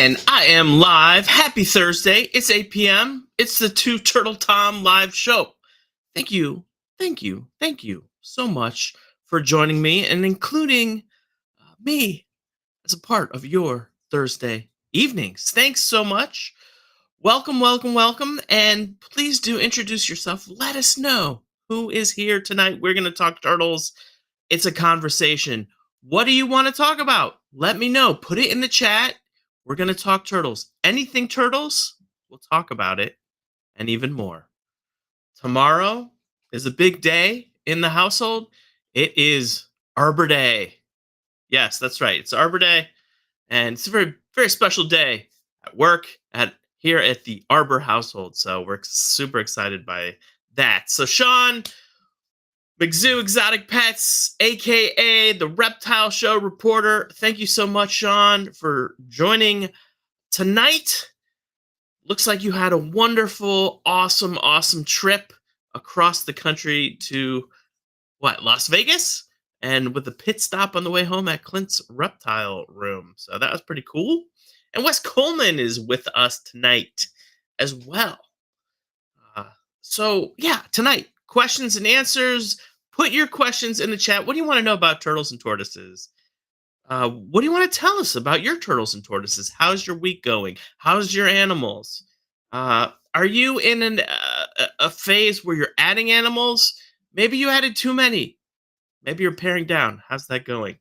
And I am live. Happy Thursday. It's 8 p.m. It's the Two Turtle Tom live show. Thank you, thank you so much for joining me and including me as a part of your Thursday evenings. Thanks so much. Welcome, welcome, welcome. And please do introduce yourself. Let us know who is here tonight. We're going to talk turtles. It's a conversation. What do you want to talk about? Let me know. Put it in the chat. We're going to talk turtles. Anything turtles, we'll talk about it and even more. Tomorrow is a big day in the household. It is Arbor Day. Yes, that's right. It's Arbor Day, and it's a very, very special day at work, at here at the Arbor household. So we're super excited by that. So Sean, McZoo Exotic Pets, aka the Reptile Show reporter. Thank you so much, Sean, for joining tonight. Looks like you had a wonderful, awesome trip across the country to Las Vegas? And with a pit stop on the way home at Clint's Reptile Room. So that was pretty cool. And Wes Coleman is with us tonight as well. Tonight, questions and answers. Put your questions in the chat. What do you want to know about turtles and tortoises? What do you want to tell us about your turtles and tortoises? How's your week going? How's your animals? Are you in a phase where you're adding animals? Maybe you added too many. Maybe you're paring down. How's that going?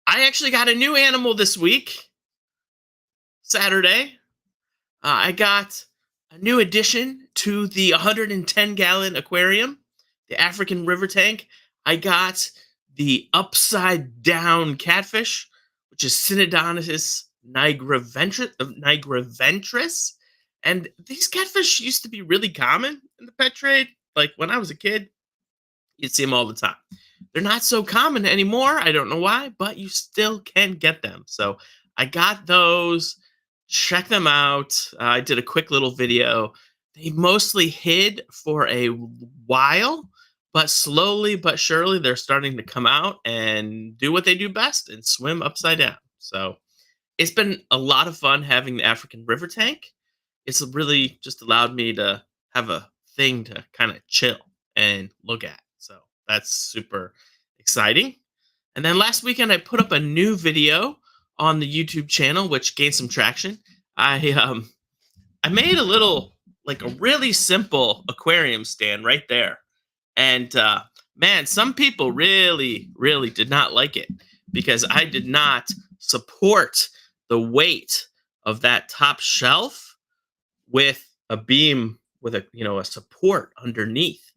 I actually got a new animal this week. Saturday. I got a new addition to the 110-gallon aquarium, the African river tank. I got the upside-down catfish, which is Synodontis nigraventris. And these catfish used to be really common in the pet trade. Like when I was a kid, you'd see them all the time. They're not so common anymore. I don't know why, but you still can get them. So I got those. Check them out. I did a quick little video. They mostly hid for a while, but slowly but surely they're starting to come out and do what they do best and swim upside down. So it's been a lot of fun having the African river tank. It's really just allowed me to have a thing to kind of chill and look at. So that's super exciting. And then last weekend I put up a new video on the YouTube channel, which gained some traction. I made a little, like a really simple aquarium stand right there. And man, some people really, really did not like it because I did not support the weight of that top shelf with a beam with a support underneath.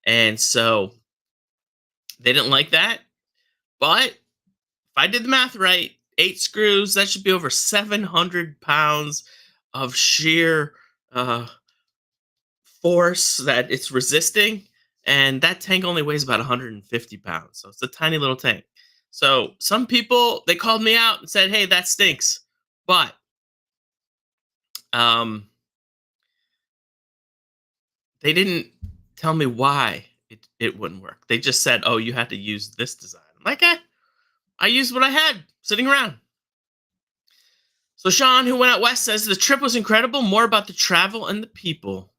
And so they didn't like that. But if I did the math right, 8 screws, that should be over 700 pounds of sheer force that it's resisting. And that tank only weighs about 150 pounds. So it's a tiny little tank. So some people, they called me out and said, hey, that stinks. But they didn't tell me why it wouldn't work. They just said, oh, you had to use this design. I'm like, I used what I had sitting around. So Sean, who went out west, says the trip was incredible. More about the travel and the people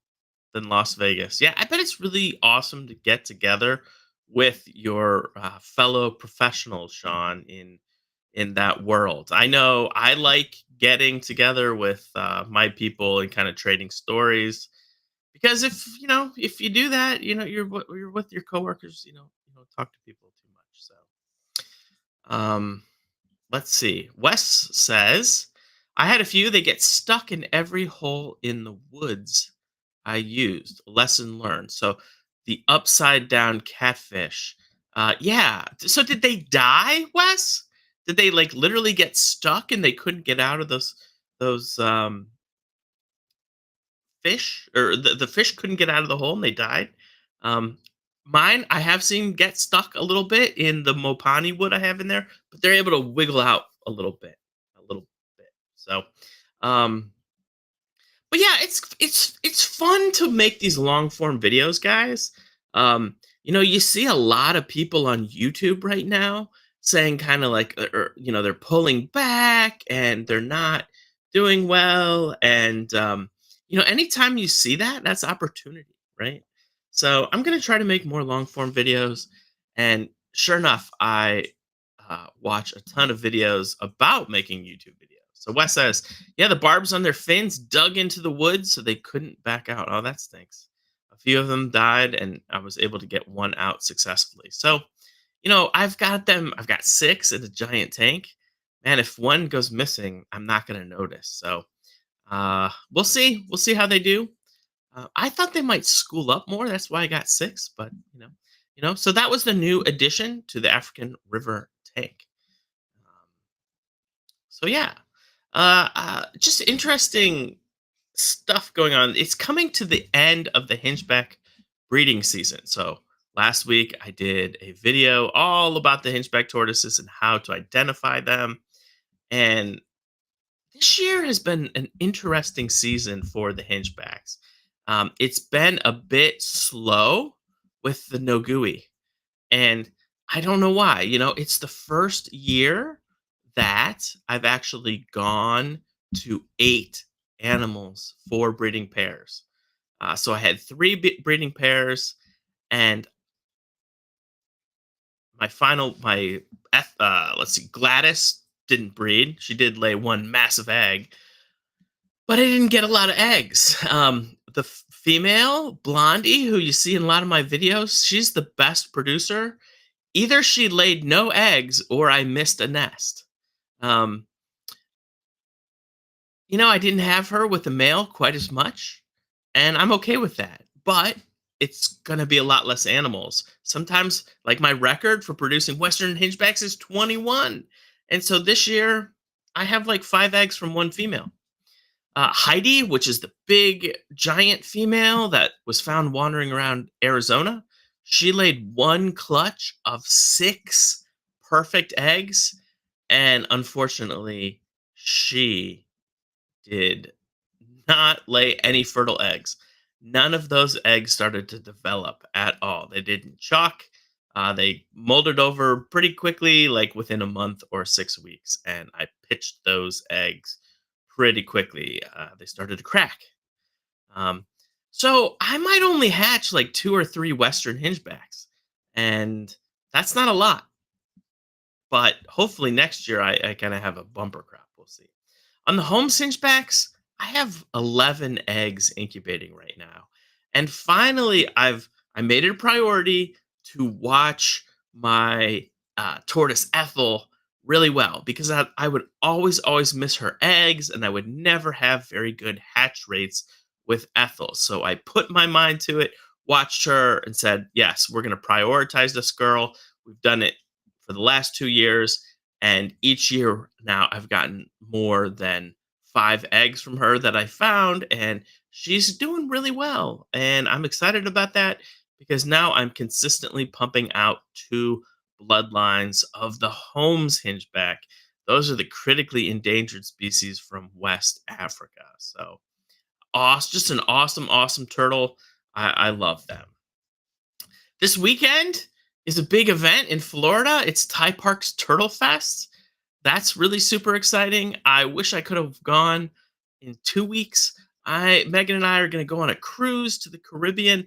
than Las Vegas. Yeah, I bet it's really awesome to get together with your fellow professionals, Sean, in that world. I know I like getting together with my people and kind of trading stories. Because if you do that, you're with your coworkers, you don't talk to people too much. So, let's see. Wes says, I had a few. They get stuck in every hole in the woods I used. Lesson learned. So the upside down catfish. Yeah. So did they die, Wes? Did they like literally get stuck and they couldn't get out of those fish, or the fish couldn't get out of the hole and they died? Mine, I have seen get stuck a little bit in the Mopani wood I have in there, but they're able to wiggle out a little bit. So, but yeah, it's fun to make these long form videos, guys. You see a lot of people on YouTube right now saying kind of like, they're pulling back and they're not doing well. And, anytime you see that, that's opportunity, right? So I'm going to try to make more long form videos. And sure enough, I watch a ton of videos about making YouTube videos. So Wes says, yeah, the barbs on their fins dug into the wood so they couldn't back out. Oh, that stinks. A few of them died, and I was able to get one out successfully. So, I've got six in a giant tank. Man, if one goes missing, I'm not going to notice. So we'll see. We'll see how they do. I thought they might school up more. That's why I got six. But so that was the new addition to the African River tank. Um, so yeah, just interesting stuff going on. It's coming to the end of the Hinchback breeding season. So last week I did a video all about the Hinchback tortoises and how to identify them. And this year has been an interesting season for the Hinchbacks. It's been a bit slow with the Nogui. And I don't know why. It's the first year that I've actually gone to 8 animals for breeding pairs. So I had three breeding pairs, and let's see, Gladys didn't breed. She did lay one massive egg, but I didn't get a lot of eggs. The female Blondie, who you see in a lot of my videos, she's the best producer. Either she laid no eggs or I missed a nest. Um, I didn't have her with the male quite as much, and I'm okay with that. But it's gonna be a lot less animals. Sometimes, like my record for producing Western Hingebacks is 21, and so this year I have like 5 eggs from one female. Heidi, which is the big giant female that was found wandering around Arizona, she laid one clutch of 6 perfect eggs, and unfortunately, she did not lay any fertile eggs. None of those eggs started to develop at all. They didn't chalk. They molded over pretty quickly, like within a month or 6 weeks. And I pitched those eggs pretty quickly. They started to crack. Um, so I might only hatch like 2 or 3 Western Hingebacks. And that's not a lot. But hopefully next year I kind of have a bumper crop. We'll see. On the home cinchbacks, I have 11 eggs incubating right now. And finally, I made it a priority to watch my tortoise Ethel really well because I would always miss her eggs and I would never have very good hatch rates with Ethel. So I put my mind to it, watched her, and said, yes, we're going to prioritize this girl. We've done it for the last 2 years. And each year now I've gotten more than 5 eggs from her that I found. And she's doing really well. And I'm excited about that because now I'm consistently pumping out 2 bloodlines of the Holmes Hingeback. Those are the critically endangered species from West Africa. So, awesome, just an awesome turtle. I love them. This weekend is a big event in Florida. It's Ty Park's Turtle Fest. That's really super exciting. I wish I could have gone in 2 weeks. Megan and I are going to go on a cruise to the Caribbean.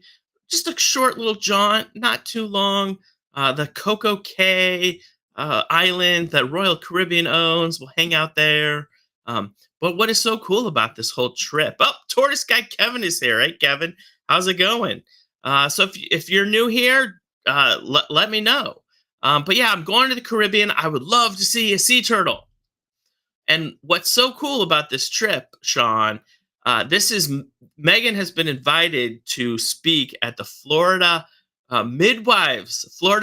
Just a short little jaunt, not too long. The Coco Cay island that Royal Caribbean owns. We'll hang out there. But what is so cool about this whole trip? Oh, Tortoise Guy Kevin is here, right, Kevin? How's it going? So if you're new here, let me know. But yeah, I'm going to the Caribbean. I would love to see a sea turtle. And what's so cool about this trip, Sean, this is Megan has been invited to speak at the Florida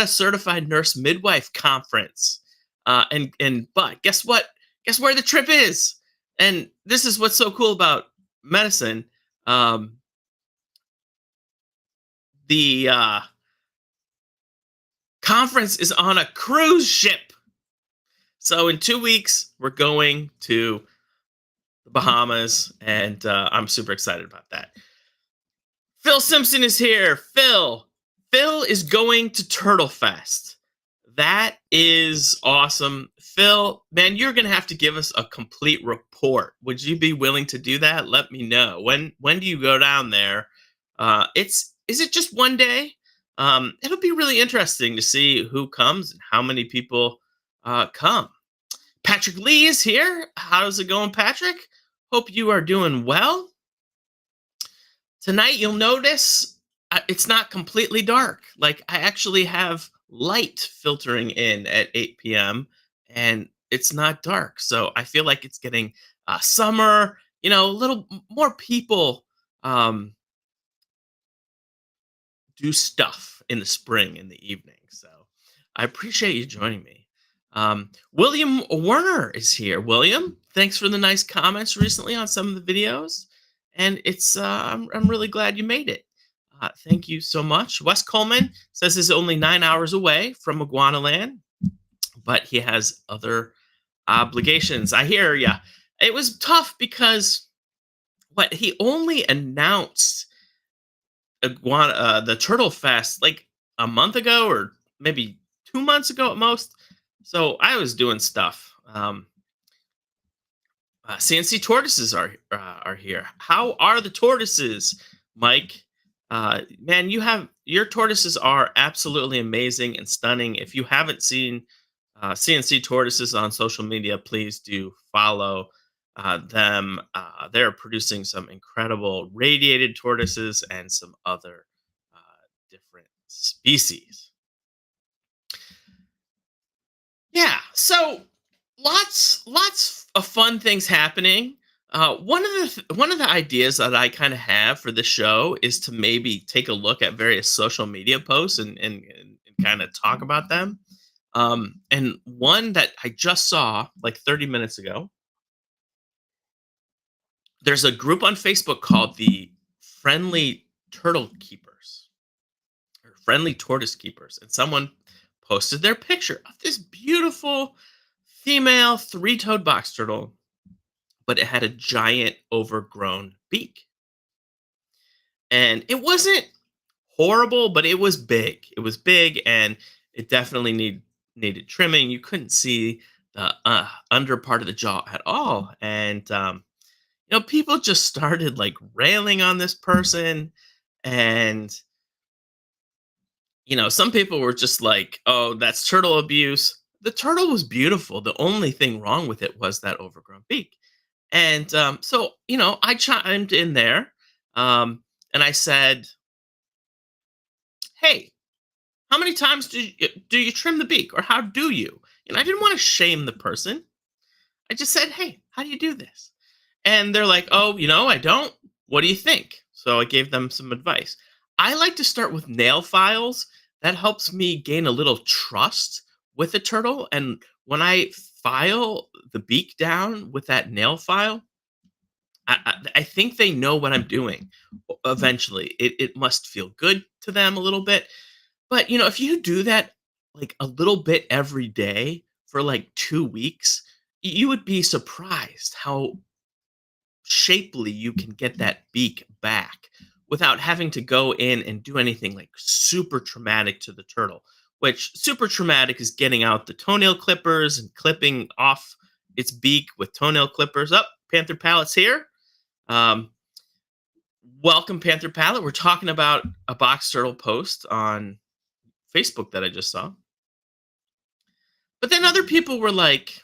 Certified Nurse Midwife Conference. But guess what? Guess where the trip is? And this is what's so cool about medicine. The conference is on a cruise ship. So in 2 weeks, we're going to the Bahamas, and I'm super excited about that. Phil Simpson is here. Phil is going to Turtle Fest. That is awesome. Phil, man, you're going to have to give us a complete report. Would you be willing to do that? Let me know. When do you go down there? It's is it just one day? It'll be really interesting to see who comes and how many people come. Patrick Lee is here. How's it going, Patrick? Hope you are doing well. Tonight, you'll notice it's not completely dark. Like, I actually have light filtering in at 8 p.m., and it's not dark. So I feel like it's getting summer, a little more people um, do stuff in the spring in the evening. So I appreciate you joining me. William Werner is here. William, thanks for the nice comments recently on some of the videos, and I'm really glad you made it. Thank you so much. Wes Coleman says he's only 9 hours away from Iguanaland, but he has other obligations. I hear ya. It was tough because what he only announced the Turtle Fest like a month ago or maybe 2 months ago at most. So I was doing stuff. CNC tortoises are here. How are the tortoises, Mike? Man, your tortoises are absolutely amazing and stunning. If you haven't seen CNC tortoises on social media, please do follow them. They're producing some incredible radiated tortoises and some other different species. Yeah, so lots of fun things happening. One of the ideas that I kind of have for the show is to maybe take a look at various social media posts and kind of talk about them. And one that I just saw like 30 minutes ago, there's a group on Facebook called the Friendly Turtle Keepers or Friendly Tortoise Keepers, and someone posted their picture of this beautiful female three-toed box turtle, but it had a giant overgrown beak. And it wasn't horrible, but it was big. It was big, and it definitely needed trimming. You couldn't see the under part of the jaw at all. And people just started like railing on this person, and some people were just like, "Oh, that's turtle abuse." The turtle was beautiful. The only thing wrong with it was that overgrown beak. And so, I chimed in there, and I said, "Hey, how many times do you trim the beak, or how do you?" I didn't want to shame the person. I just said, "Hey, how do you do this?" And they're like, "Oh, I don't. What do you think?" So I gave them some advice. I like to start with nail files. That helps me gain a little trust with the turtle. And when I file the beak down with that nail file, I think they know what I'm doing. Eventually, it must feel good to them a little bit. But if you do that like a little bit every day for like 2 weeks, you would be surprised how shapely you can get that beak back without having to go in and do anything like super traumatic to the turtle. Which super traumatic is getting out the toenail clippers and clipping off its beak with toenail clippers. Up, Panther Palett's here. Um, Welcome, Panther Palette. We're talking about a box turtle post on Facebook that I just saw. But then other people were like,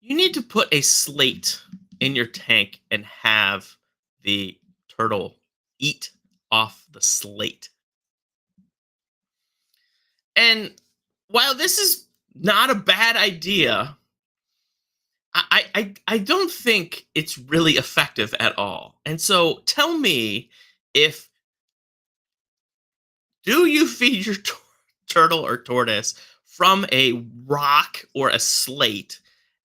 you need to put a slate in your tank and have the turtle eat off the slate. And while this is not a bad idea, I don't think it's really effective at all. And so tell me, if do you feed your turtle or tortoise from a rock or a slate?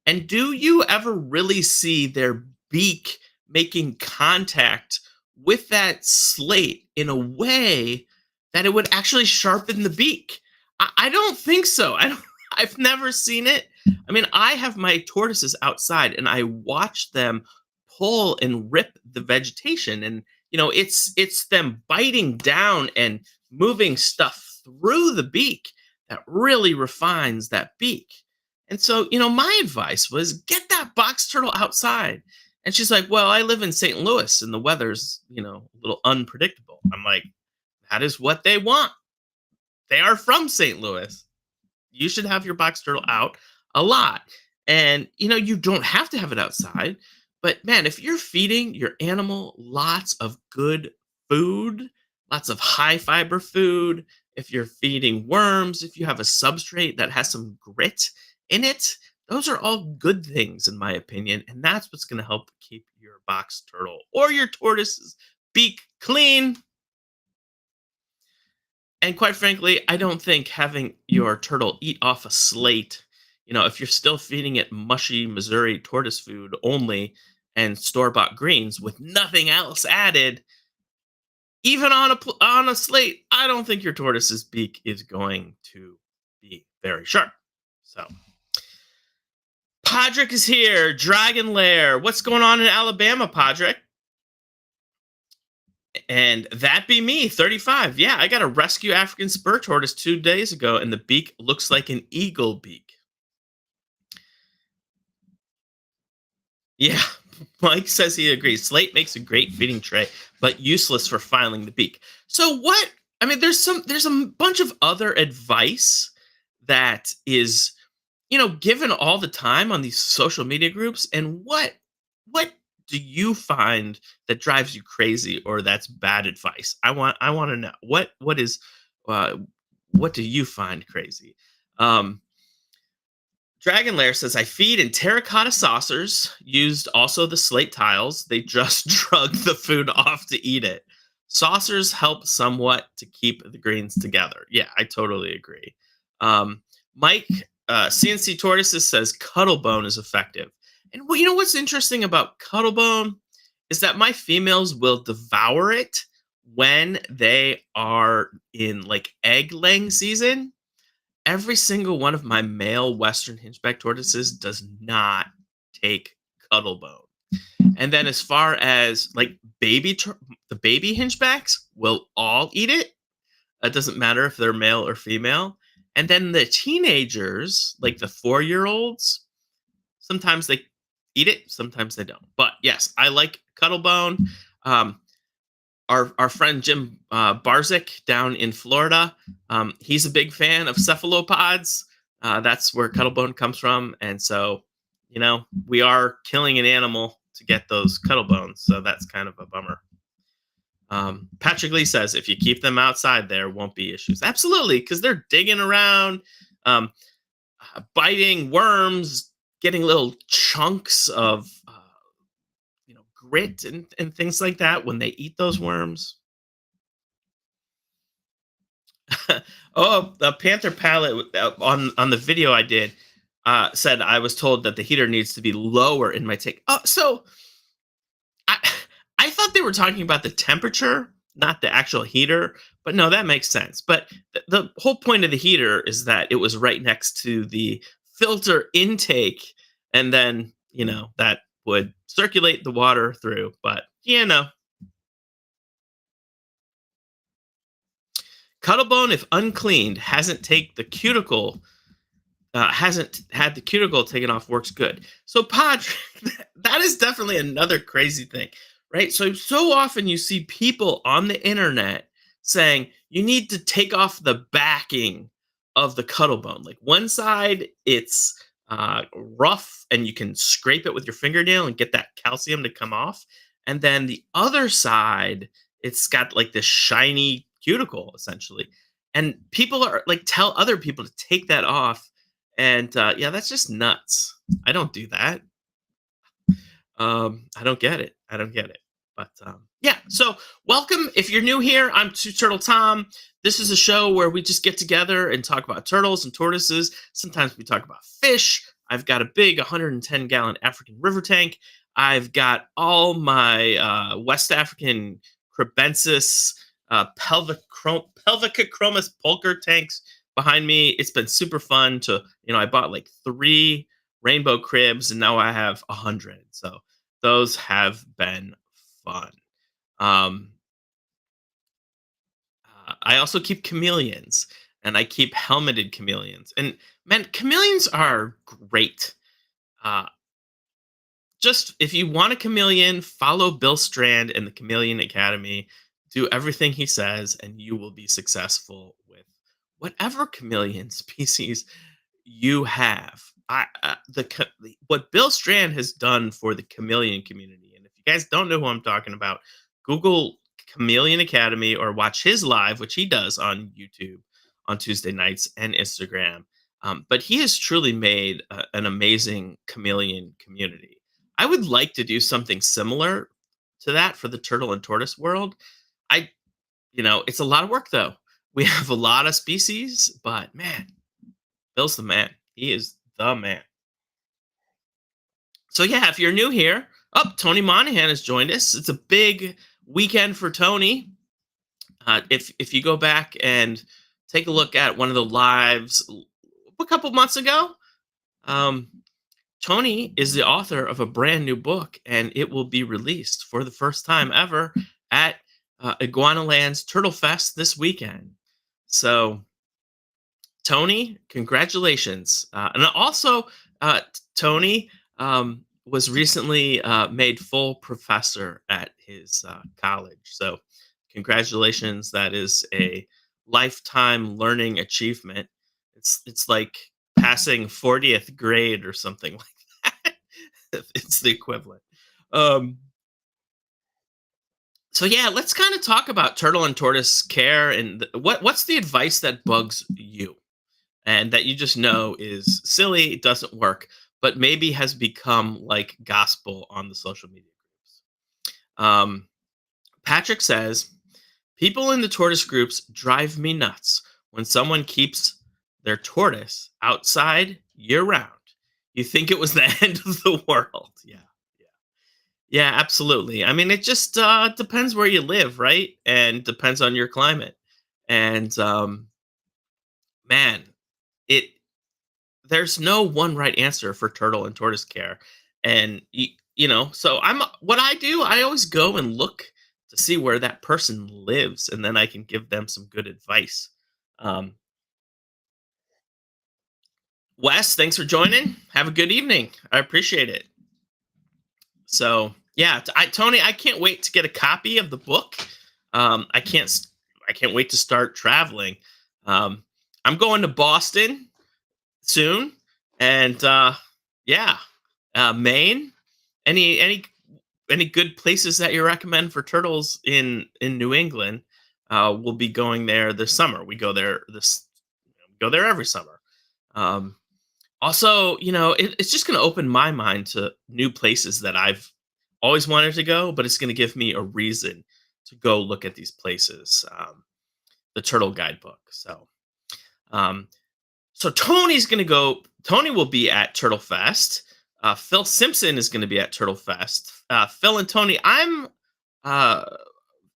And do you ever really see their beak making contact with that slate in a way that it would actually sharpen the beak? I don't think so. I've never seen it. I mean, I have my tortoises outside and I watch them pull and rip the vegetation, and it's them biting down and moving stuff through the beak that really refines that beak. And so, my advice was get that box turtle outside. And she's like, well, I live in St. Louis and the weather's, a little unpredictable. I'm like, that is what they want. They are from St. Louis. You should have your box turtle out a lot. And you don't have to have it outside, but man, if you're feeding your animal lots of good food, lots of high fiber food, if you're feeding worms, if you have a substrate that has some grit in it, those are all good things in my opinion, and that's what's going to help keep your box turtle or your tortoise's beak clean. And quite frankly, I don't think having your turtle eat off a slate, if you're still feeding it mushy Missouri tortoise food only and store bought greens with nothing else added, even on a slate, I don't think your tortoise's beak is going to be very sharp. So, Podrick is here, Dragon Lair. What's going on in Alabama, Podrick? And that be me, 35. Yeah, I got a rescue African spur tortoise 2 days ago, and the beak looks like an eagle beak. Yeah, Mike says he agrees. Slate makes a great feeding tray, but useless for filing the beak. So what? I mean, there's a bunch of other advice that is, given all the time on these social media groups. And what do you find that drives you crazy or that's bad advice? I want to know uh, what do you find crazy? Um, Dragon Lair says, I feed in terracotta saucers, used also the slate tiles. They just drug the food off to eat it. Saucers help somewhat to keep the greens together. Yeah, I totally agree. Mike, CNC Tortoises says Cuttlebone is effective. And well, what's interesting about Cuttlebone is that my females will devour it when they are in like egg laying season. Every single one of my male Western Hinchback tortoises does not take Cuttlebone. And then as far as like the baby Hinchbacks will all eat it. It doesn't matter if they're male or female. And then the teenagers, like the 4-year-olds, sometimes they eat it, sometimes they don't. But yes, I like Cuttlebone. Um, our friend Jim Barzik down in Florida, he's a big fan of cephalopods. That's where Cuttlebone comes from, and so we are killing an animal to get those Cuttlebones. So that's kind of a bummer. Patrick Lee says if you keep them outside, there won't be issues. Absolutely, because they're digging around, um, biting worms, getting little chunks of grit and things like that when they eat those worms. Oh, the Panther palette on the video I did said I was told that the heater needs to be lower in my tank. Oh, so I I thought they were talking about the temperature, not the actual heater. But no, that makes sense. But the whole point of the heater is that it was right next to the filter intake, and then that would circulate the water through. But Cuttlebone, if uncleaned, hasn't had the cuticle taken off, works good. So Pod, that is definitely another crazy thing, right? So often you see people on the internet saying you need to take off the backing of the Cuttlebone. Like one side, it's rough and you can scrape it with your fingernail and get that calcium to come off. And then the other side, it's got like this shiny cuticle essentially. And people are like, tell other people to take that off. And yeah, that's just nuts. I don't do that. I don't get it. I don't get it. But yeah, so welcome. If you're new here, I'm Two Turtle Tom. This is a show where we just get together and talk about turtles and tortoises. Sometimes we talk about fish. I've got a big 110-gallon African river tank. I've got all my West African crebensis pelvicochromis pulcher tanks behind me. It's been super fun to, I bought like 3 rainbow cribs and now I have 100. So those have been fun. Um, I also keep chameleons, and I keep helmeted chameleons. And man, chameleons are great. Uh, just if you want a chameleon, follow Bill Strand and the Chameleon Academy. Do everything he says, and you will be successful with whatever chameleon species you have. What Bill Strand has done for the chameleon community, and if you guys don't know who I'm talking about, Google Chameleon Academy or watch his live, which he does on YouTube on Tuesday nights and Instagram. But he has truly made an amazing chameleon community. I would like to do something similar to that for the turtle and tortoise world. I, it's a lot of work though. We have a lot of species, but man, Bill's the man. He is the man. So yeah, if you're new here, Tony Monahan has joined us. It's a big weekend for Tony. If you go back and take a look at one of the lives a couple months ago, um, Tony is the author of a brand new book, and it will be released for the first time ever at Iguanaland's Turtle Fest this weekend. So, Tony, congratulations! And also, Tony was recently made full professor at his college. So, congratulations! That is a lifetime learning achievement. It's like passing 40th grade or something like that. It's the equivalent. Um, so yeah, let's kind of talk about turtle and tortoise care and what's the advice that bugs you and that you just know is silly, it doesn't work, but maybe has become like gospel on the social media groups. Um, Patrick says, people in the tortoise groups drive me nuts when someone keeps their tortoise outside year round. You think it was the end of the world. Yeah. Yeah. Yeah, absolutely. I mean, it just depends where you live, right? And depends on your climate. And man, it there's no one right answer for turtle and tortoise care. And so what I do, I always go and look to see where that person lives, and then I can give them some good advice. Um, Wes, thanks for joining. Have a good evening. I appreciate it. So yeah, Tony, I can't wait to get a copy of the book. Um, I can't s- I can't wait to start traveling. Um, I'm going to Boston soon, and yeah, Maine. Any good places that you recommend for turtles in New England? We'll be going there this summer. We go there every summer. Um, Also, it's just going to open my mind to new places that I've always wanted to go, but it's going to give me a reason to go look at these places. The Turtle Guidebook. Um, so Tony's going to go. Tony will be at Turtle Fest. Phil Simpson is going to be at Turtle Fest. Phil and Tony, uh,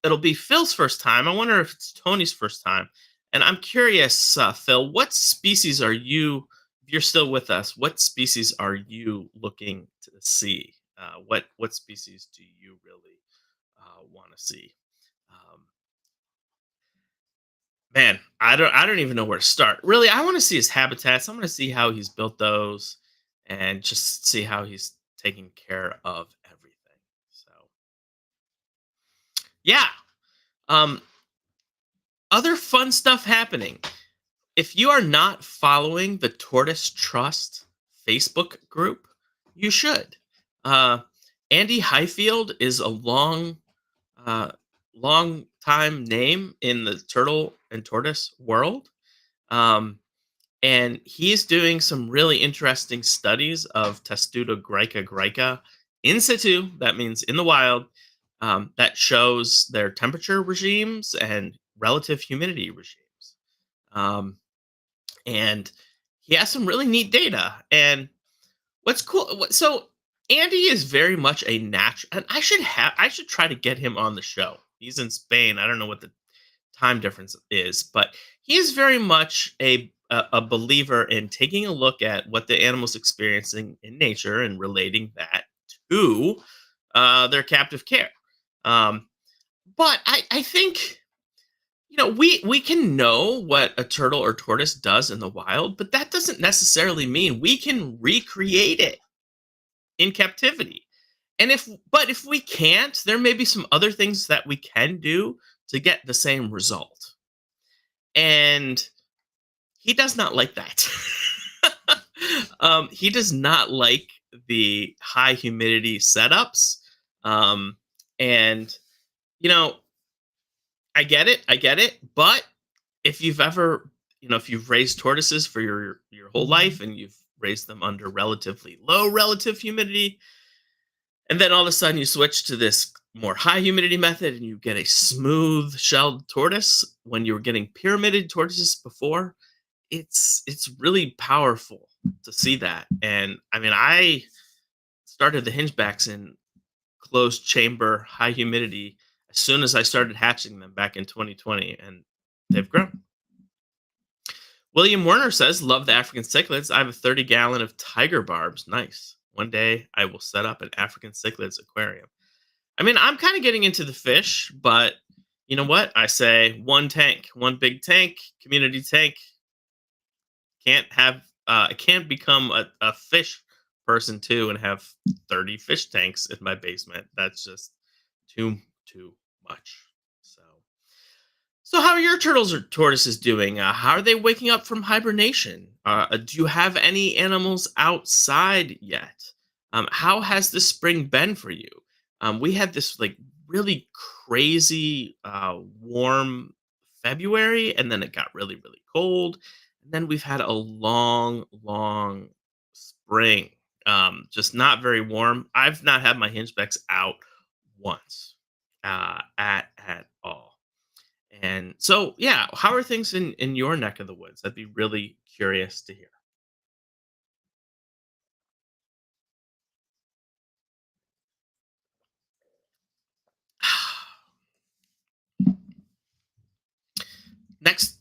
it'll be Phil's first time. I wonder if it's Tony's first time. And I'm curious, Phil, what species are you, if you're still with us, what species are you looking to see? What species do you really want to see? Um, Man, I don't even know where to start. Really, I want to see his habitats. I want to see how he's built those and just see how he's taking care of everything. So, yeah. Um Other fun stuff happening. If you are not following the Tortoise Trust Facebook group, you should. Uh Andy Highfield is a uh long time name in the turtle and tortoise world. Um and he's doing some really interesting studies of Testudo graeca in situ, that means in the wild, that shows their temperature regimes and relative humidity regimes. Um, and he has some really neat data. And what's cool, so Andy is very much a natural, and I should try to get him on the show. He's in Spain. I don't know what the time difference is, but he is very much a believer in taking a look at what the animal's experiencing in nature and relating that to their captive care. Um, but I think we can know what a turtle or tortoise does in the wild, but that doesn't necessarily mean we can recreate it in captivity. But if we can't, there may be some other things that we can do to get the same result. And he does not like that. He does not like the high humidity setups. And you know, I get it. But if you've ever, if you've raised tortoises for your whole life and you've raised them under relatively low relative humidity, and then all of a sudden you switch to this more high humidity method and you get a smooth shelled tortoise when you were getting pyramided tortoises before, it's really powerful to see that. And I mean, I started the hingebacks in closed chamber high humidity as soon as I started hatching them back in 2020, and they've grown. William Werner says, love the African cichlids. I have a 30-gallon of tiger barbs. Nice. One day I will set up an African cichlids aquarium. I mean, I'm kind of getting into the fish, but you know what? I say one tank, one big tank, community tank. I can't become a fish person too and have 30 fish tanks in my basement. That's just too much. So how are your turtles or tortoises doing? How are they waking up from hibernation? Do you have any animals outside yet? How has the spring been for you? We had this like really crazy warm February, and then it got really really cold, and then we've had a long spring. Just not very warm. I've not had my hingebacks out once, at all. And so, yeah, how are things in your neck of the woods? I'd be really curious to hear.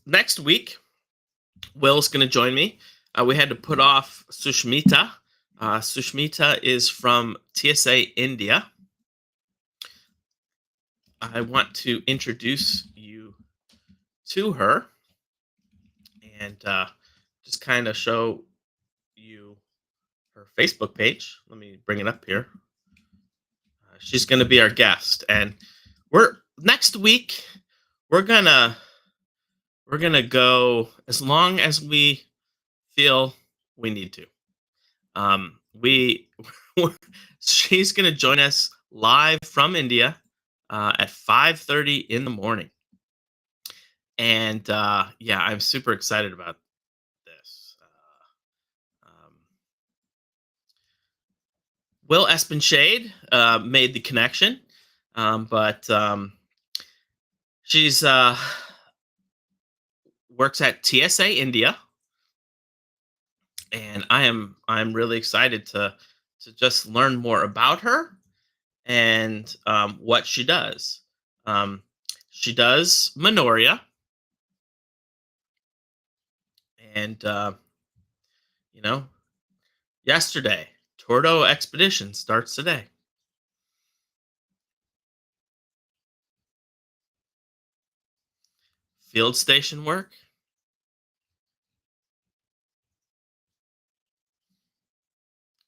Next week, Will's going to join me. We had to put off Sushmita. Sushmita is from TSA India. I want to introduce you to her and just kind of show you her Facebook page. Let me bring it up here. She's going to be our guest, and we're next week. We're gonna go as long as we feel we need to. We she's gonna join us live from India at 5:30 in the morning, and yeah, I'm super excited about this. Will Espenshade made the connection, but she's works at TSA India, and I'm really excited to just learn more about her and what she does. Um, she does Minoria, and you know, yesterday Tordo expedition starts today. Field station work,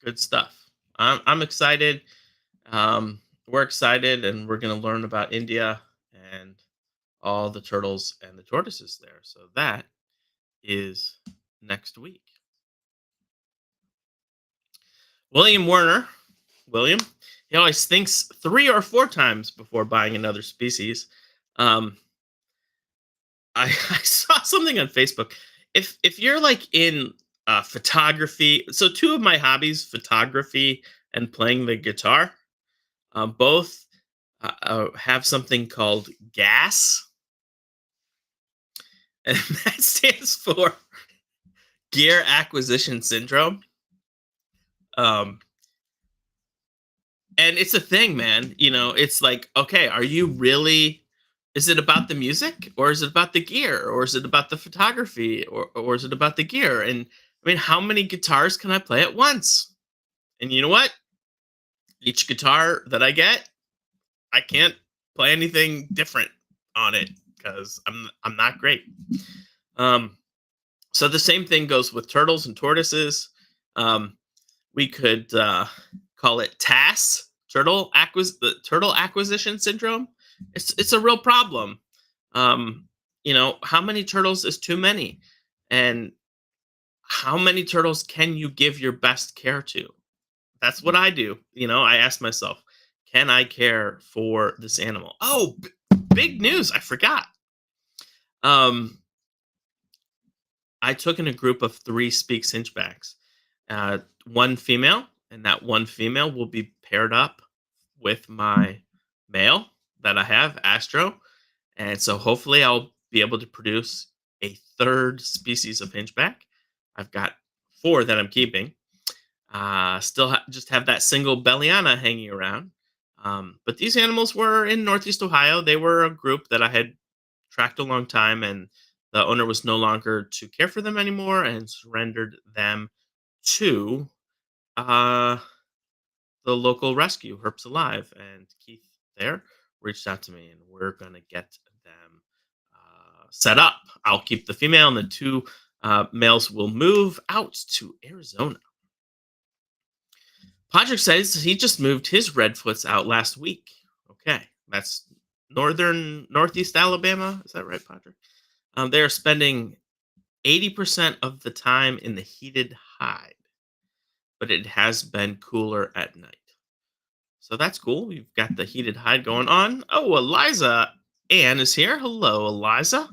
good stuff. I'm excited. We're excited, and we're going to learn about India and all the turtles and the tortoises there. So that is next week. William Werner, William, he always thinks 3 or 4 times before buying another species. Um, I saw something on Facebook. If you're like in photography, so two of my hobbies, photography and playing the guitar, both have something called GAS, and that stands for Gear Acquisition Syndrome. Um, and it's a thing, man. It's like, okay, are you really? Is it about the music, or is it about the gear, or is it about the photography, or is it about the gear? And I mean, how many guitars can I play at once? And you know what? Each guitar that I get, I can't play anything different on it. because I'm not great. Um, so the same thing goes with turtles and tortoises. Um, we could call it TAS, the turtle acquisition syndrome. It's a real problem. Um, how many turtles is too many, and how many turtles can you give your best care to? That's what I do. I ask myself, can I care for this animal? Oh, big news! I forgot. Um, I took in a group of three Speaks Hinchbacks, one female, and that one female will be paired up with my male that I have, Astro. And so hopefully I'll be able to produce a third species of Hinchback. I've got four that I'm keeping. Just have that single Belliana hanging around. But these animals were in Northeast Ohio. They were a group that I had tracked a long time, and the owner was no longer to care for them anymore and surrendered them to uh, the local rescue, Herps Alive. And Keith there reached out to me, and we're going to get them set up. I'll keep the female, and the two males will move out to Arizona. Patrick says he just moved his Redfoots out last week. Okay, that's northeast Alabama. Is that right, Patrick? They are spending 80% of the time in the heated hide, but it has been cooler at night. So that's cool. We've got the heated hide going on. Oh, Eliza Ann is here. Hello, Eliza.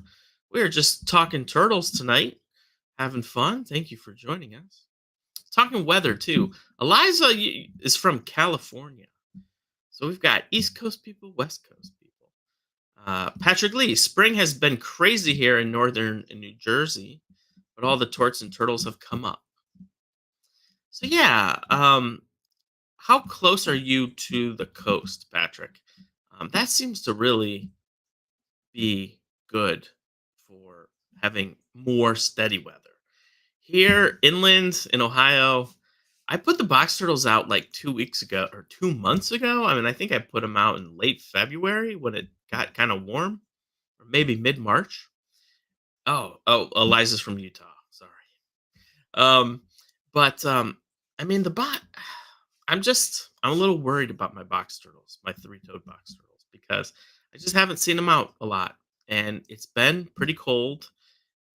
We are just talking turtles tonight, having fun. Thank you for joining us. Talking weather too. Eliza is from California. So we've got East Coast people, West Coast people. Patrick Lee, spring has been crazy here in northern New Jersey, but all the torts and turtles have come up. So yeah, how close are you to the coast, Patrick? That seems to really be good for having more steady weather. Here, inland in Ohio, I put the box turtles out like 2 weeks ago or 2 months ago. I mean, I think I put them out in late February when it got kind of warm, or maybe mid March. Oh, Eliza's from Utah. Sorry. Um, but I mean the bot. I'm a little worried about my box turtles, my three-toed box turtles, because I just haven't seen them out a lot, and it's been pretty cold.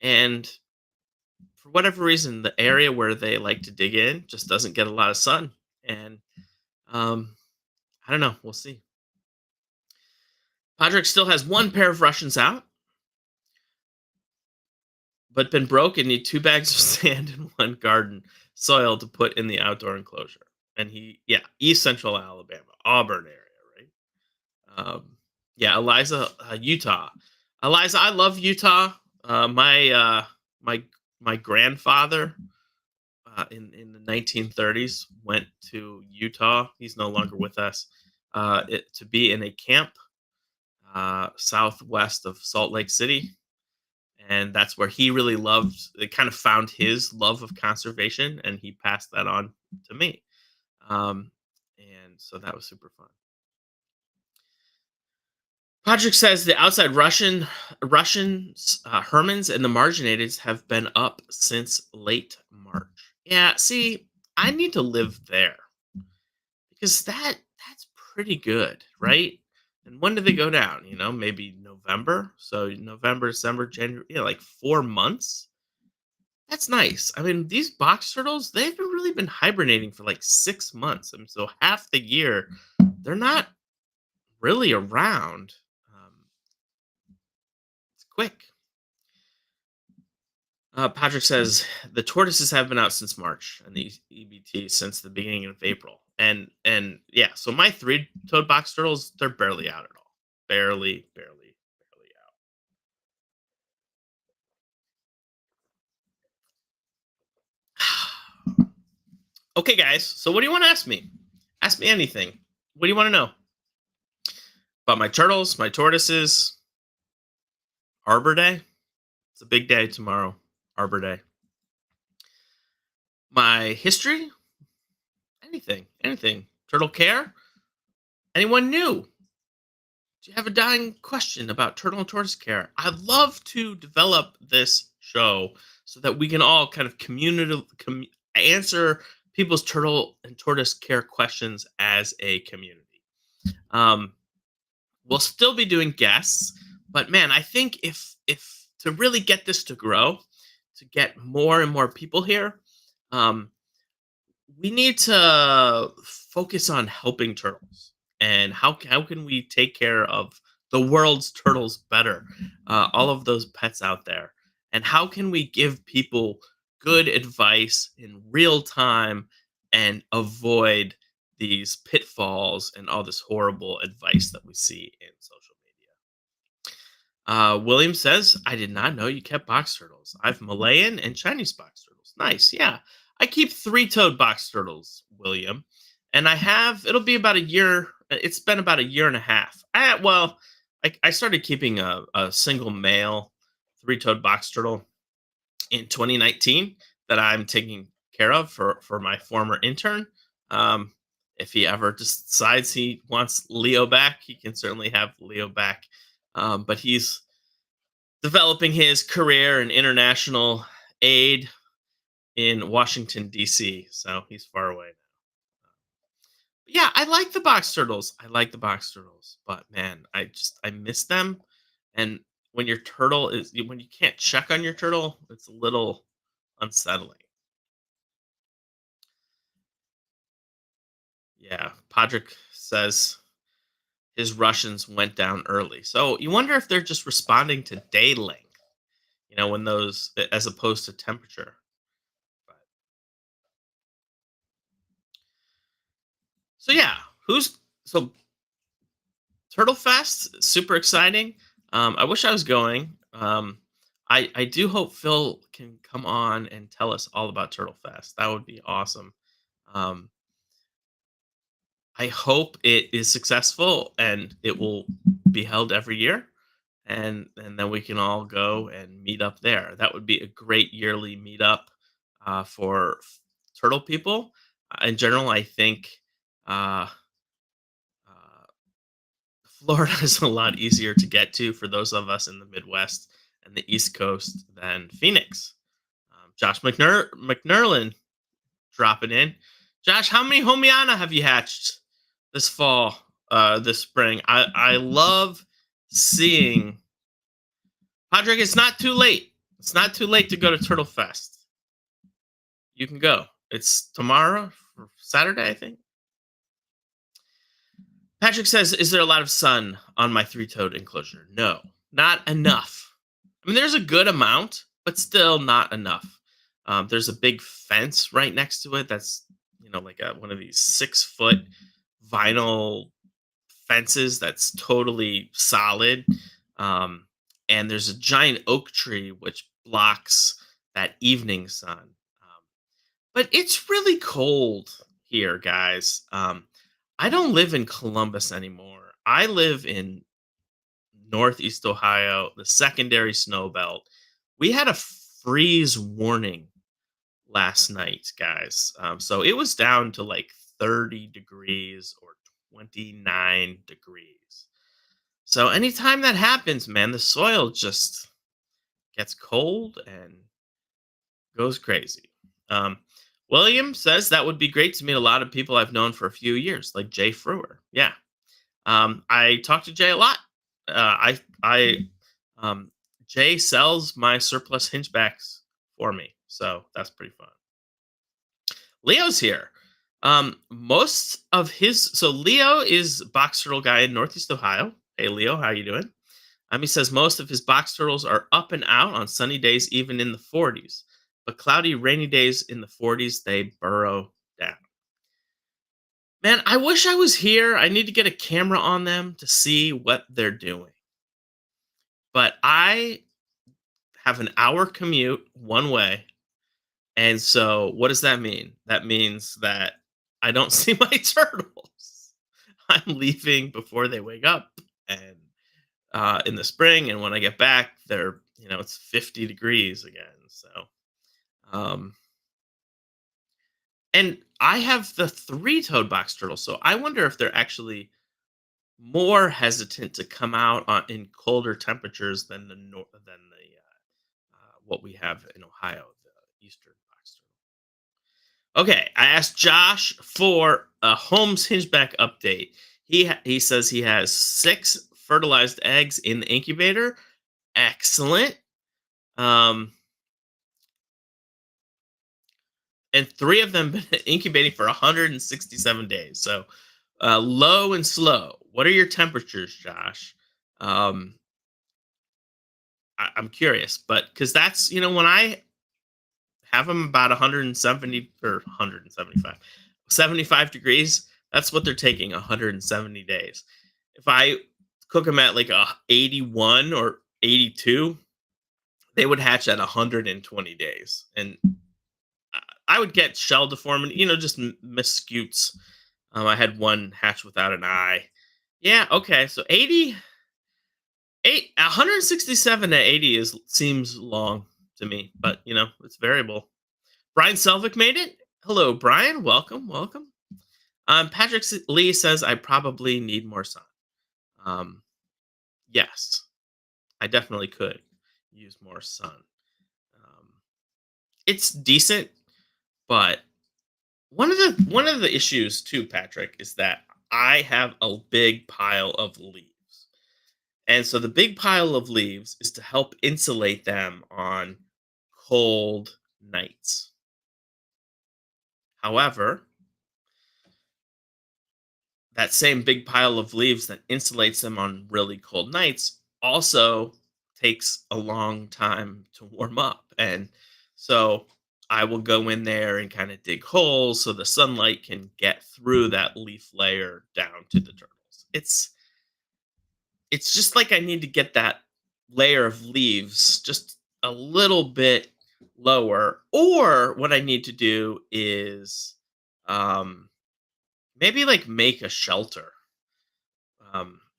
And for whatever reason, the area where they like to dig in just doesn't get a lot of sun. And um, I don't know. We'll see. Podrick still has one pair of Russians out, but been broke and need two bags of sand and one garden soil to put in the outdoor enclosure. And yeah, East Central Alabama, Auburn area, right? Yeah, Eliza, Utah. Eliza, I love Utah. My my grandfather in the 1930s went to Utah. He's no longer with us. To be in a camp southwest of Salt Lake City, and that's where he really loved. It kind of found his love of conservation, and he passed that on to me. Um, and so that was super fun. Patrick says the outside Russians, Hermans, and the marginated have been up since late March. Yeah, see, I need to live there because that's pretty good, right? And when do they go down? Maybe November. So November, December, January, like 4 months. That's nice. I mean, these box turtles, they've really been hibernating for like 6 months. I mean, so half the year, they're not really around. It's quick. Patrick says the tortoises have been out since March, and the EBT since the beginning of April. And yeah, so my three-toed box turtles, they're barely out at all. Barely, barely, barely out. Okay, guys. So what do you want to ask me? Ask me anything. What do you want to know about my turtles, my tortoises? Arbor Day. It's a big day tomorrow. Arbor Day. My history? Anything. Anything. Turtle care? Anyone new? Do you have a dying question about turtle and tortoise care? I'd love to develop this show so that we can all kind of answer people's turtle and tortoise care questions as a community. Um, we'll still be doing guests, but man, I think if to really get this to grow, to get more and more people here, um, we need to focus on helping turtles and how can we take care of the world's turtles better, all of those pets out there, and how can we give people good advice in real time and avoid these pitfalls and all this horrible advice that we see in social media. William says, I did not know you kept box turtles. I've Malayan and Chinese box turtles. Nice. Yeah. I keep three-toed box turtles, William. And it'll be about a year. It's been about a year and a half. I started keeping a single male three-toed box turtle in 2019 that I'm taking care of for my former intern. Um, if he ever decides he wants Leo back, he can certainly have Leo back. But he's developing his career in international aid in Washington D.C. So he's far away. Yeah, I like the box turtles. I like the box turtles, but man, I miss them. And when you can't check on your turtle, it's a little unsettling. Yeah, Podrick says his Russians went down early. So you wonder if they're just responding to day length, when those as opposed to temperature. But so yeah, who's so Turtle Fest, super exciting. I wish I was going. I do hope Phil can come on and tell us all about Turtle Fest. That would be awesome. Um, I hope it is successful and it will be held every year, and then we can all go and meet up there. That would be a great yearly meetup for turtle people. In general, I think uh, uh, Florida is a lot easier to get to for those of us in the Midwest and the East Coast than Phoenix. Josh McNerlin dropping in. Josh, how many Homiana have you hatched this fall, this spring? I love seeing Patrick. It's not too late. It's not too late to go to Turtle Fest. You can go. It's tomorrow, or Saturday, I think. Patrick says, "Is there a lot of sun on my three-toed enclosure?" No, not enough. I mean, there's a good amount, but still not enough. There's a big fence right next to it. That's like one of these 6 foot vinyl fences that's totally solid. Um, and there's a giant oak tree which blocks that evening sun. But it's really cold here, guys. I don't live in Columbus anymore. I live in Northeast Ohio, the secondary snow belt. We had a freeze warning last night, guys. So it was down to like 30 degrees or 29 degrees. So anytime that happens, man, the soil just gets cold and goes crazy. Um, William says that would be great to meet a lot of people I've known for a few years, like Jay Frewer. Yeah, I talk to Jay a lot. I Jay sells my surplus hingebacks for me, so that's pretty fun. Leo's here. Most of his so Leo is box turtle guy in Northeast Ohio. Hey Leo, how you doing? He says most of his box turtles are up and out on sunny days, even in the 40s. But cloudy, rainy days in the 40s, they burrow down. Man, I wish I was here. I need to get a camera on them to see what they're doing. But I have an hour commute one way. And so what does that mean? That means that I don't see my turtles. I'm leaving before they wake up and in the spring. And when I get back, it's 50 degrees again. So, um, and I have the three-toed box turtle. So I wonder if they're actually more hesitant to come out in colder temperatures than what we have in Ohio, the eastern box turtle. Okay, I asked Josh for a Holmes Hingeback update. He says he has 6 fertilized eggs in the incubator. Excellent. Um, and 3 of them been incubating for 167 days. So low and slow. What are your temperatures, Josh? Um, I'm curious, but because that's when I have them about 170 or 175, 75 degrees. That's what they're taking 170 days. If I cook them at like a 81 or 82, they would hatch at 120 days, and I would get shell deformity, just miscutes. I had one hatch without an eye. Yeah, okay, so 167 to 80 is seems long to me, but it's variable. Brian Selvig made it. Hello, Brian. Welcome, welcome. Patrick Lee says I probably need more sun. Um, yes, I definitely could use more sun. Um, it's decent, but one of the issues too, Patrick, is that I have a big pile of leaves, and so the big pile of leaves is to help insulate them on cold nights. However, that same big pile of leaves that insulates them on really cold nights also takes a long time to warm up. And so I will go in there and kind of dig holes so the sunlight can get through that leaf layer down to the turtles. It's just like I need to get that layer of leaves just a little bit lower. Or what I need to do is um, maybe like make a shelter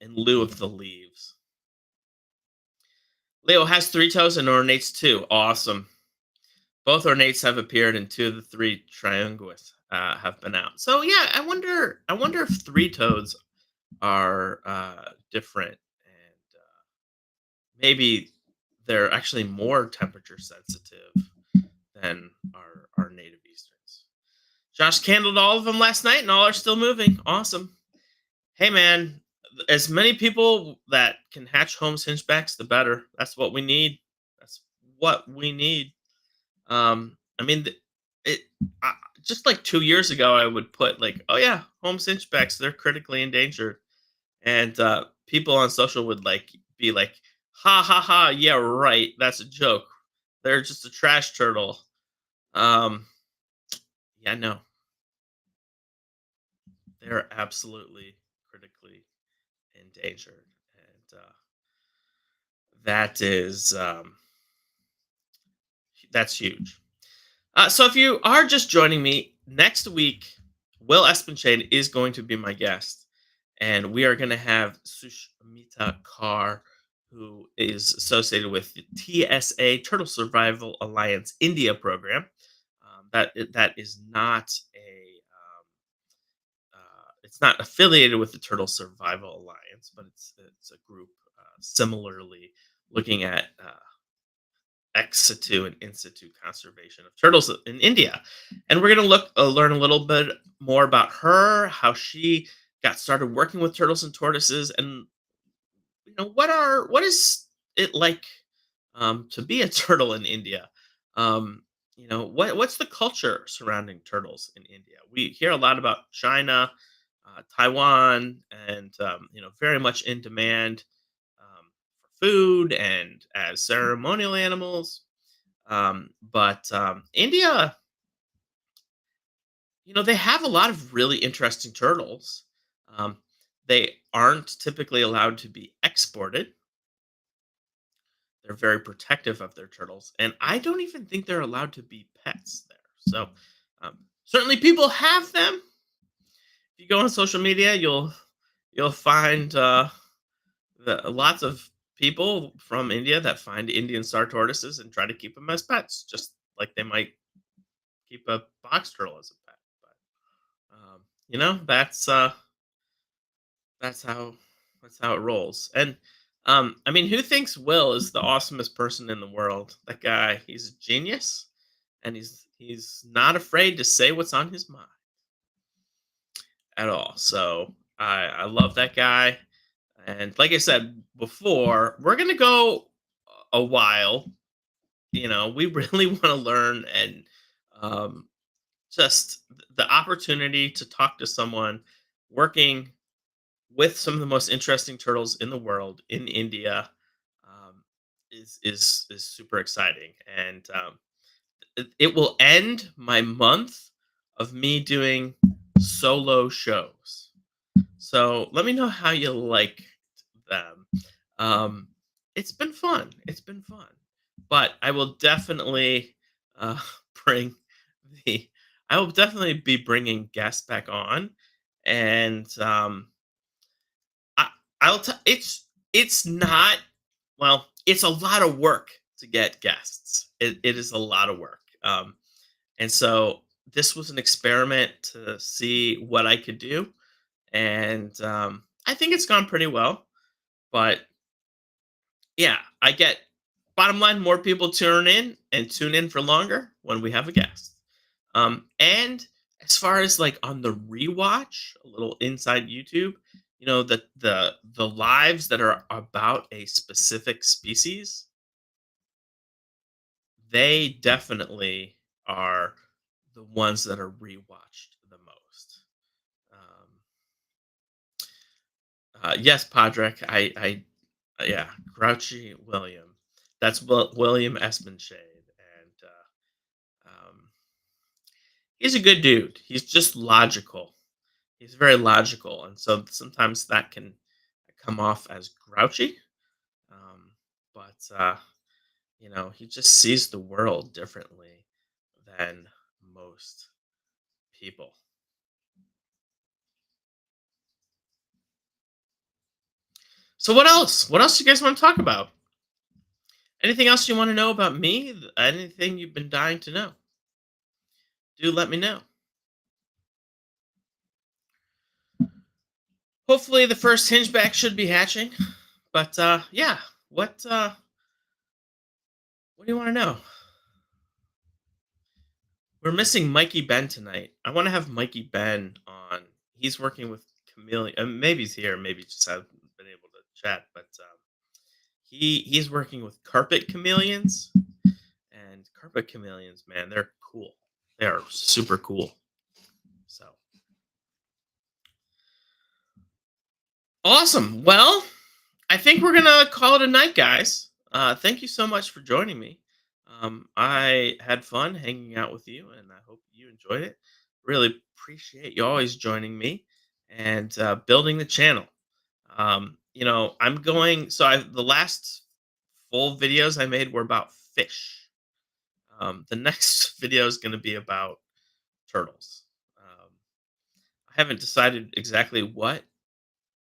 in lieu of the leaves. Leo has 3 toes and ornates 2. Awesome. Both ornates have appeared, and 2 of the 3 triunguis have been out. So yeah, I wonder. I wonder if 3 toes are different, and maybe they're actually more temperature sensitive than our native easterns. Josh candled all of them last night, and all are still moving. Awesome. Hey man, as many people that can hatch Holmes Hingebacks, the better. That's what we need. That's what we need. I mean, it just like 2 years ago, I would put like, oh yeah, Holmes Hingebacks, they're critically endangered, and people on social would like be like, ha ha ha, yeah right, that's a joke. They're just a trash turtle. Um, yeah, no, they're absolutely critically endangered, and that is that's huge. So if you are just joining me next week, Will Espenshade is going to be my guest, and we are going to have Sushmita Kaur, who is associated with the TSA Turtle Survival Alliance India program. That is not it's not affiliated with the Turtle Survival Alliance, but it's a group similarly looking at ex situ and in situ conservation of turtles in India. And we're going to learn a little bit more about her, how she got started working with turtles and tortoises, and what is it like to be a turtle in India. What's the culture surrounding turtles in India? We hear a lot about China, Taiwan, and very much in demand for food and as ceremonial animals. But India, they have a lot of really interesting turtles. Um, they aren't typically allowed to be exported. They're very protective of their turtles, and I don't even think they're allowed to be pets there. So certainly, people have them. If you go on social media, you'll find lots of people from India that find Indian star tortoises and try to keep them as pets, just like they might keep a box turtle as a pet. But that's how That's how it rolls. And I mean, who thinks Will is the awesomest person in the world? That guy, he's a genius, and he's not afraid to say what's on his mind at all. So I love that guy. And like I said before, we're gonna go a while. We really want to learn and um, just the opportunity to talk to someone working with some of the most interesting turtles in the world in India is super exciting, and it will end my month of me doing solo shows. So let me know how you like them. Um, it's been fun. It's been fun, but I will definitely uh, bring the. I will definitely be bringing guests back on, and I, it's not well. It's a lot of work to get guests. It is a lot of work, and so this was an experiment to see what I could do, and I think it's gone pretty well. But yeah, I get bottom line more people tune in for longer when we have a guest. And as far as like on the rewatch, a little inside YouTube, the lives that are about a specific species, they definitely are the ones that are rewatched the most. Um, yes, Podrick, yeah, Grouchy William. That's William Espenshade, and he's a good dude. He's just logical. He's very logical, and so sometimes that can come off as grouchy. Um, but he just sees the world differently than most people. So what else? What else do you guys want to talk about? Anything else you want to know about me? Anything you've been dying to know? Do let me know. Hopefully, the first hingeback should be hatching. But yeah, what do you want to know? We're missing Mikey Ben tonight. I want to have Mikey Ben on. He's working with Chameleon. Maybe he's here. Maybe just haven't been able to chat. But he's working with carpet chameleons, and carpet chameleons, man, they're cool. They are super cool. So awesome. Well, I think we're gonna call it a night, guys. Thank you so much for joining me. I had fun hanging out with you, and I hope you enjoyed it. Really appreciate you always joining me and building the channel. I'm going. So the last full videos I made were about fish. The next video is going to be about turtles. I haven't decided exactly what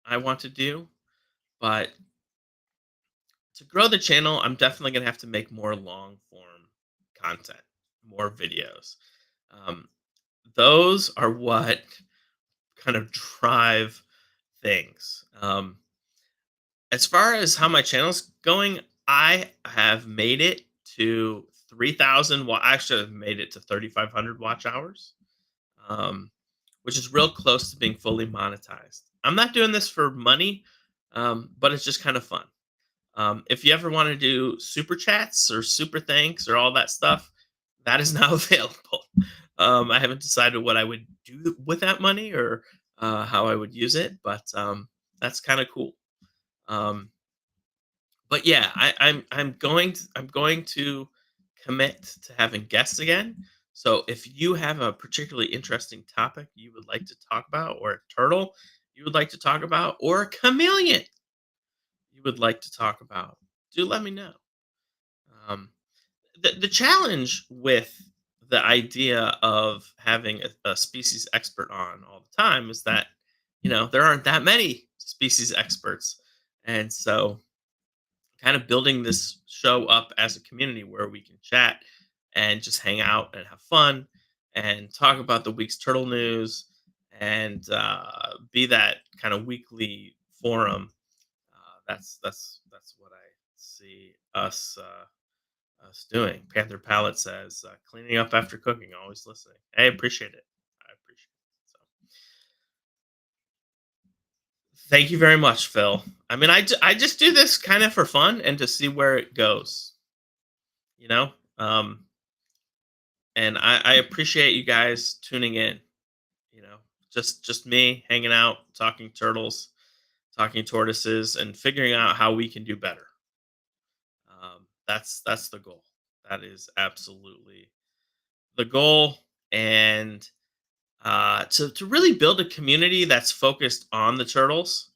I want to do, but to grow the channel, I'm definitely gonna have to make more long form content, more videos. Um, those are what kind of drive things. As far as how my channel's going, I have made it to 3,000. Well, actually, I've made it to 3,500 watch hours, um, which is real close to being fully monetized. I'm not doing this for money, but it's just kind of fun. If you ever want to do super chats or super thanks or all that stuff, that is now available. I haven't decided what I would do with that money or how I would use it, but that's kind of cool. Um, but yeah, I'm going to commit to having guests again. So if you have a particularly interesting topic you would like to talk about, or a turtle you would like to talk about, or a chameleon you would like to talk about, do let me know. Um, the challenge with the idea of having a species expert on all the time is that there aren't that many species experts, and so kind of building this show up as a community where we can chat and just hang out and have fun and talk about the week's turtle news and be that kind of weekly forum That's what I see us doing. Panther Palette says cleaning up after cooking, always listening. I appreciate it. I appreciate it. So thank you very much, Phil. I mean, I just do this kind of for fun and to see where it goes. You know, um, and I appreciate you guys tuning in. You know, just me hanging out, talking turtles, talking tortoises, and figuring out how we can do better. That's the goal. That is absolutely the goal, and to really build a community that's focused on the turtles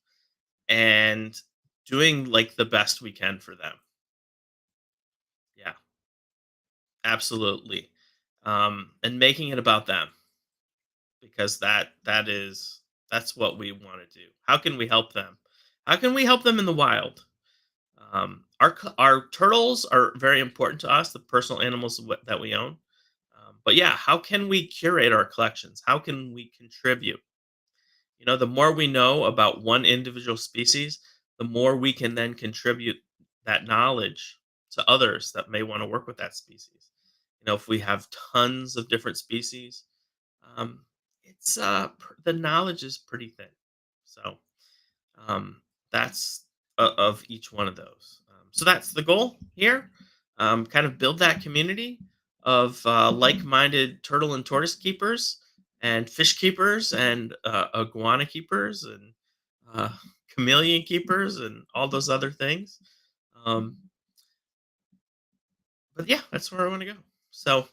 and doing like the best we can for them. Yeah, absolutely. And making it about them because that's what we want to do. How can we help them? How can we help them in the wild? Our turtles are very important to us, the personal animals that we own. But yeah, how can we curate our collections? How can we contribute? You know, the more we know about one individual species, the more we can then contribute that knowledge to others that may want to work with that species. You know, if we have tons of different species, um, the knowledge is pretty thin. So that's of each one of those. So that's the goal here. Kind of build that community of like-minded turtle and tortoise keepers, and fish keepers, and iguana keepers, and uh, chameleon keepers, and all those other things. Um, but yeah, that's where I want to go. So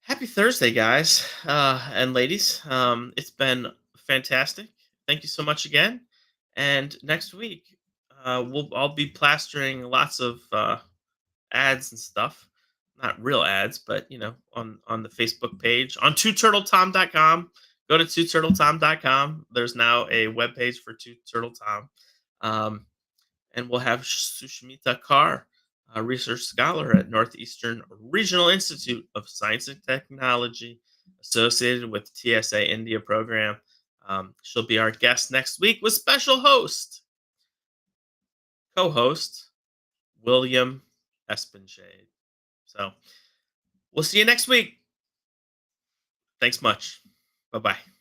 happy Thursday, guys and ladies. It's been fantastic. Thank you so much again. And next week, I'll be plastering lots of ads and stuff. Not real ads, but on the Facebook page on twoturtletom.com. Go to twoturtletom.com. There's now a webpage for Two Turtle Tom. Um, and we'll have Sushmita Kar, a research scholar at Northeastern Regional Institute of Science and Technology, associated with TSA India program. She'll be our guest next week with special host, co-host William Espenshade. So we'll see you next week. Thanks much. Bye bye.